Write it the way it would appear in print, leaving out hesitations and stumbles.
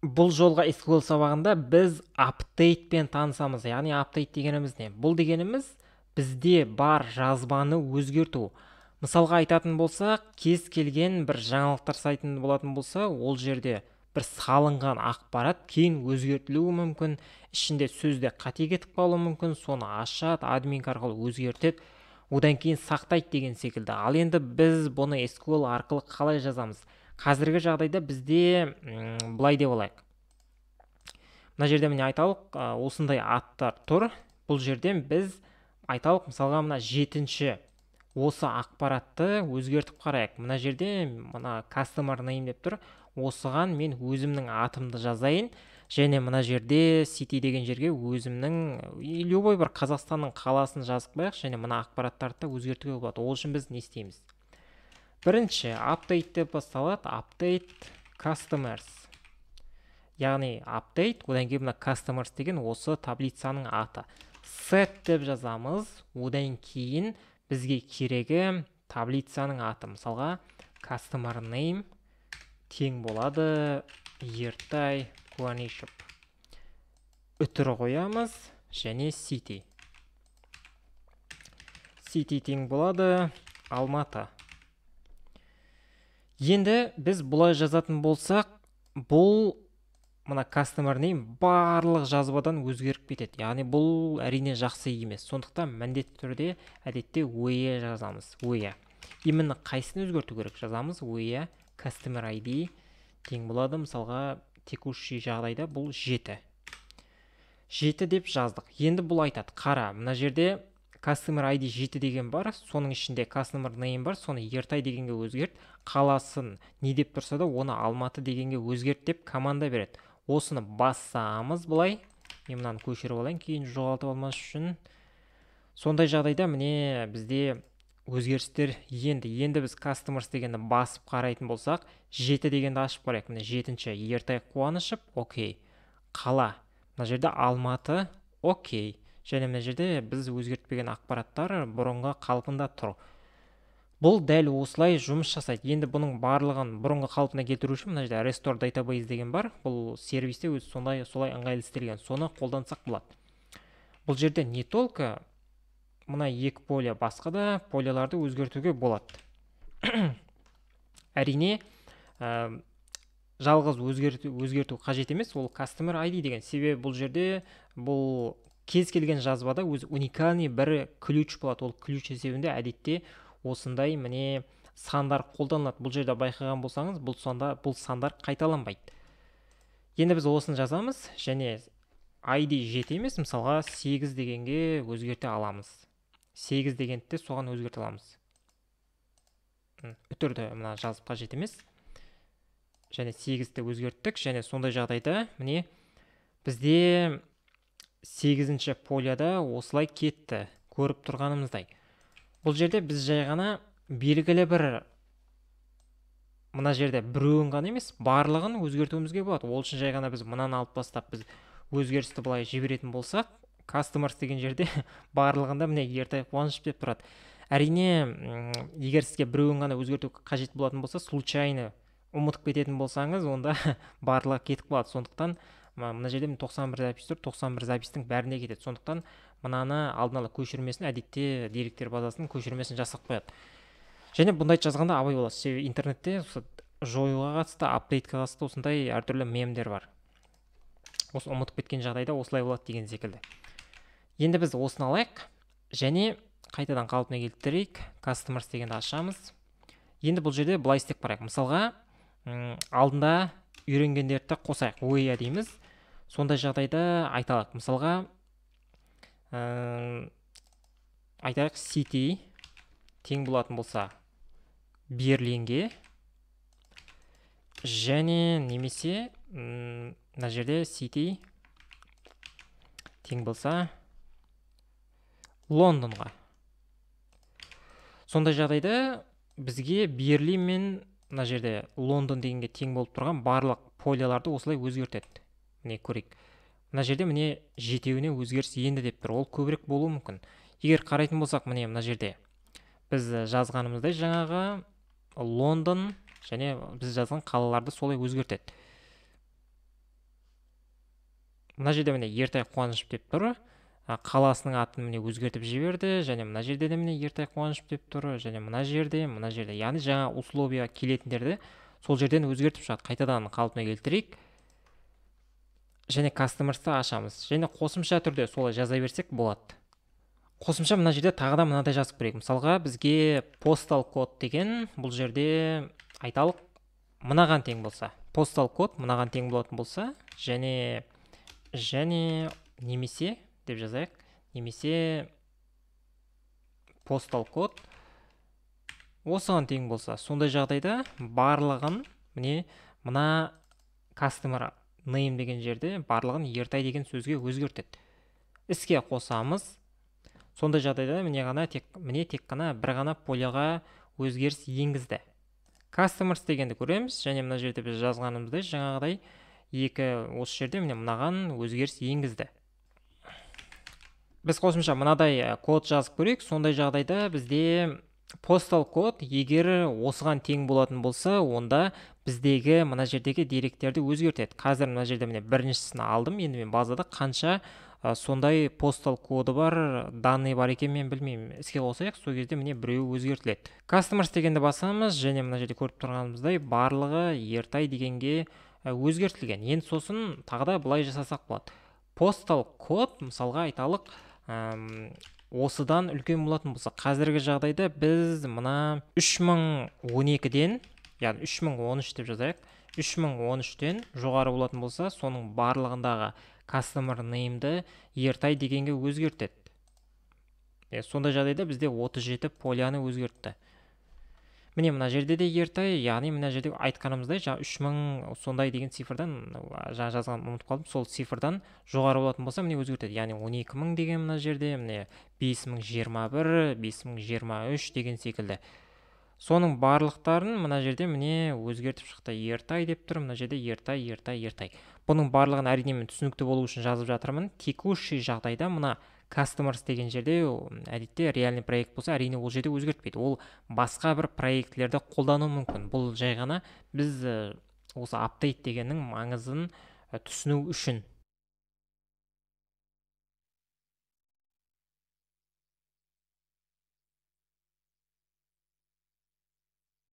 Бұл жолға SQL сабағында біз апдейтпен танысамыз. Яғни апдейт дегеніміз не? Бұл дегеніміз бізде бар жазбаны өзгерту. Мысалға айтатын болсақ, кез келген бір жаңалықтар сайтында болатын болса, ол жерде бір салынған ақпарат кейін өзгертілуі мүмкін, ішінде сөзде қате кетіп қалуы мүмкін, соны ашады, админ арқылы өзгертеді, одан кейін сақтайды деген секілді. Ал енді біз бұны SQL арқылы қалай жазамыз? Қазіргі жағдайда бізде былай деп алайық. Мына жерде міне айталық, осындай аттар тұр. Бұл жерден біз айталық, мысалға мына 7-ші осы ақпаратты өзгертіп қарайық. Мына жерде мына customer name деп тұр. Осыған мен өзімнің атымды жазайын, және мына жерде city деген жерге өзімнің любой бір Қазақстанның қаласын жазып қояйық, және мына ақпараттарды да өзгертуге болады. Ол үшін біз не істейміз? Бірінші update деп басталады. Update customers. Яғни update, одан кейін мына customers деген осы таблицаның аты. Set деп жазамыз, одан кейін бізге керегі таблицаның аты. Мысалға customer name тең болады Ертай Қуанышев. Үтір қоямыз, және city. City тең болады Алматы. Енді біз бұлай жазатын болсақ, бұл мына customer name барлық жазбадан өзгеріп кетеді. Яғни бұл әрине жақсы емес. Сондықтан міндетті түрде әдетте where жазамыз. Where. Именно қайсыны өзгерту керек? Жазамыз where customer ID тең болады. Мысалға текущий жағдайда бұл 7. 7 деп жаздық. Енді бұл айтады. Қара, мына жерде customer ID 7 деген бар, соның ішінде customer name бар, соны Ертай дегенге өзгерт, қаласын не деп тұрса да оны Алматы дегенге өзгерт деп команда береді. Осыны басамыз былай. Мен мынаны көшіріп алайын, кейін жоғалтып алмас үшін. Сондай жағдайда міне бізде өзгерістер енді біз customers дегенді басып қарайтын болсақ, 7 дегенді ашып қарайық. Міне 7-ші Ертай Қуанышев, окей. Қала. Мына жерде Алматы, окей. Және мына жерде біз өзгертпеген ақпараттар бұрынғы қалпында тұр. Бұл дәл осылай жұмыс жасайды. Енді бұның барлығын бұрынғы қалпына келтіру үшін мына жерде restore database деген бар. Бұл сервисте өзі солай ыңғайлы істелген. Соны қолдансақ болады. Бұл жерде не только мына екі поле, басқа да поляларды өзгертуге болады. Әрине, жалғыз өзгерту қажет емес, ол customer ID деген. Себебі бұл жерде бұл кез келген жазбада өз уникальный бір ключ болады. Ол ключ есебінде әдетте осындай міне сандар қолданылады. Бұл жерде байқаған болсаңыз, бұл сандар қайталанбайды. Енді біз осыны жазамыз, және ID 7 емес, мысалға 8 дегенге өзгерте аламыз. 8 дегенді соған өзгерте аламыз. Үтірді мына жазып қажет емес. Және 8-ті өзгерттік, және сондай жағдайда міне бізде 8-ші поляда осылай кетті, көріп тұрғанымыздай. Бұл жерде біз жай ғана белгілі бір мына жерде біреуін ғана емес, барлығын өзгертуімізге болады. Ол үшін жай ғана біз мынаны алып бастап, біз өзгерісті былай жіберетін болсақ, customers деген жерде барлығында міне Ертай Қуанышев деп тұрады. Әрине, егер сізге біреуін ғана өзгерту қажет болатын болса, случайно ұмытып кететін болсаңыз, онда барлығы кетіп қалады. Сондықтан мына жерде 91 запись тұр, 91 запистің бәріне кетеді. Сондықтан мынаны алдын ала көшірмесін, әдетте деректер базасының көшірмесін жасап қояды. Және бұндай жазғанда абай боласыз. Себебі интернетте жоюға қатысты, апдейтке қатысты осындай әртүрлі мемдер бар. Осы ұмытып кеткен жағдайда осылай болады деген секілді. Енді біз осыны алайық, және қайтадан қалпына келтірейік. Customers дегенді ашамыз. Енді бұл жерде былай істеп қарайық. Мысалға, алдында үйренгендерді қосайық. Where дейміз. Сондай жағдайда айталық. Мысалға, айтайық city тең болатын болса Берлинге, және немесе мына жерде city тең болса Лондонға. Сондай жағдайда бізге Берлин мен мына жерде Лондон дегенге тең болып тұрған барлық поляларды осылай өзгертеді. Міне көрейік. Мына жерде міне 7-еуіне өзгеріс енді деп тұр. Ол көбірек болуы мүмкін. Егер қарайтын болсақ, міне мына жерде біз жазғанымыздай жаңағы Лондон және біз жазған қалаларды солай өзгертеді. мына жерде міне Ертай Қуанышев деп тұр. Қаласының атын міне өзгертіп жіберді, және мына жерде де міне Ертай Қуанышев деп тұр, және мына жерде. Яғни жаңа условияға келетіндерді сол жерден өзгертіп шығады. Қайтадан қалпына келтірейік. Және customers'ты ашамыз. Және қосымша түрде солай жаза берсек болады. Қосымша мына жерде тағы да мынадай жазып берейік. Мысалға бізге postal код деген бұл жерде айталық мынаған тең болса, postal код мынаған тең болатын болса, және немесе деп жазайық, немесе postal код осыған тең болса, сондай жағдайда барлығын мына customer name деген жерде барлығын Ертай деген сөзге өзгертеді. Іске қосамыз. Сондай жағдайда тек қана бір ғана полеға өзгеріс енгізді. Customers дегенді көреміз, және мына жерде біз жазғанымыздай жаңағыдай осы жерде мынаған өзгеріс енгізді. Біз қосымша мынадай код жазып көрейік. Сондай жағдайда бізде postal код егер осыған тең болатын болса, онда біздегі мына жердегі деректерді өзгертеді. Қазір мына жерде біріншісін алдым. Енді мен базада қанша сондай postal коды бар, данный бар екен мен білмеймін. Іске қосайық, сол кезде біреуі өзгертіледі. Customers дегенді басамыз, және мына жерде көріп тұрғанымыздай барлығы Ертай дегенге өзгертілген. Енді сосын тағы да былай жасасақ болады. Postal код мысалға айталық осыдан үлкен болатын болса, қазіргі жағдайда біз мына 3012-ден, яғни 3013 деп жазайық, 3013-тен жоғары болатын болса, соның барлығындағы customer name'ді Ертай дегенге өзгертеді. Сондай жағдайда бізде 37 поляны өзгертті. Міне мына жерде де Ертай, яғни мына жерде айтқанымыздай 3000 сондай деген цифрдан, жаңа жазған ұмытып қалдым, сол цифрдан жоғары болатын болса, өзгертеді. Яғни 12000 деген мына жерде, 5021, 5023 деген секілді. Соның барлықтарын мына жерде өзгертіп шықты. Ертай деп тұр, мына жерде Ертай. Бұның барлығын әрине мен түсінікті болу үшін жазып жатырмын. Текущий жағдайда мына customers деген жерде әдетте реальный проект болса, әрине ол жерде өзгертпейді. Ол басқа бір проектлерді қолдану мүмкін. Бұл жай ғана біз осы update дегеннің маңызын түсіну үшін